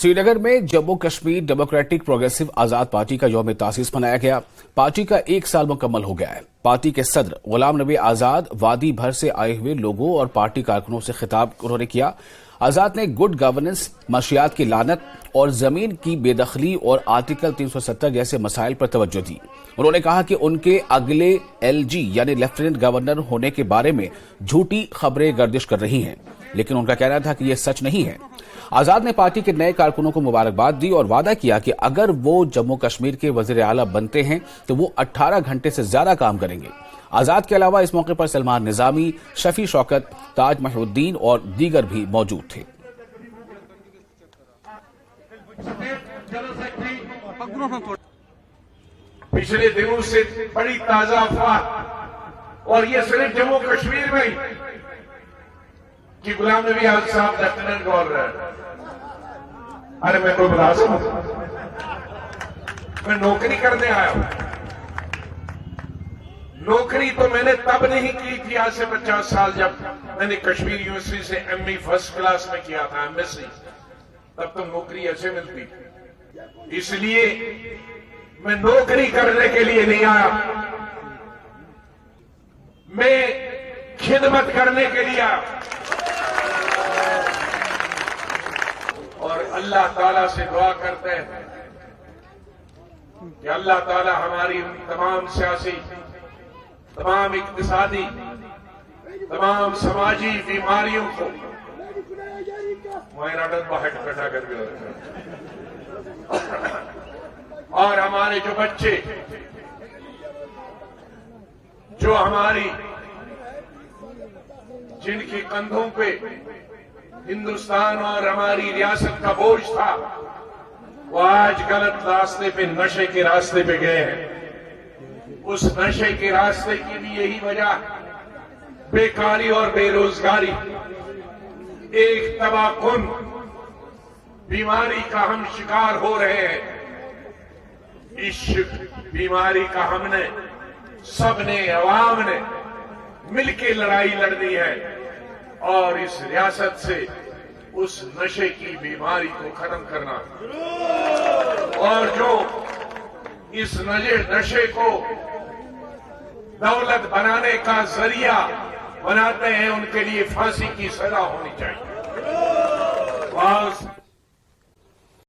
श्रीनगर में Jammu Kashmir democratic progressive आजाद party का यौम तासीस मनाया गया। पार्टी का 1 साल मुकम्मल हो गया है। पार्टी के सदर गुलाम नबी आजाद वादी भर से आए हुए लोगों और पार्टी कारकुनों से खिताब उन्होंने किया। आजाद ने गुड गवर्नेंस, मंशियात की लानत और जमीन की बेदखली और आर्टिकल 370 जैसे मसाइल पर तवज्जो दी। उन्होंने कहा कि उनके अगले एलजी यानी लेफ्टिनेंट गवर्नर होने के बारे में झूठी खबरें गर्दिश कर रही हैं, लेकिन उनका कहना था कि यह सच नहीं है। आजाद ने पार्टी के नए कारकुनों को मुबारकबाद दी और वादा किया कि अगर वो जम्मू कश्मीर के वजीर आला बनते हैं तो वो 18 घंटे से ज्यादा काम करेंगे। आजाद के अलावा इस मौके पर सलमान निजामी, शफी शौकत, ताज महरुद्दीन और दीगर भी मौजूद थे। पिछले दिनों से बड़ी ताजा अफवाह, और ये सिर्फ जम्मू कश्मीर में ही, कि गुलाम नबी आजाद साहब लेफ्टिनेंट गवर्नर। अरे मैं कोई मुलाजिम हूं, मैं नौकरी करने आया हूं। नौकरी तो मैंने तब नहीं की थी, आज से 50 साल, जब मैंने कश्मीर यूनिवर्सिटी से एमई फर्स्ट क्लास में किया था, एमएससी। तब तो नौकरी ऐसे मिलती। इसलिए मैं नौकरी करने के लिए नहीं आया, मैं खिदमत करने के लिए आया। और अल्लाह ताला से दुआ करते हैं कि अल्लाह ताला हमारी तमाम सियासी, तमाम इक्तिसादी, तमाम समाजी बीमारियों को और हमारे जो बच्चे, जो हमारी, जिनके कंधों पे हिंदुस्तान और हमारी रियासत का बोझ था, वो आज गलत रास्ते पे, नशे के रास्ते पे गए हैं। उस नशे के रास्ते की भी यही वजह, बेकारी और बेरोजगारी, एक तबाहकुन बीमारी का हम शिकार हो रहे हैं। इस बीमारी का हमने, सबने, अवाम ने मिलकर लड़ाई लड़नी है और इस रियासत से उस नशे की बीमारी को खत्म करना। और जो इस नशे को दौलत बनाने का जरिया बनाते हैं, उनके लिए फांसी की सजा होनी चाहिए।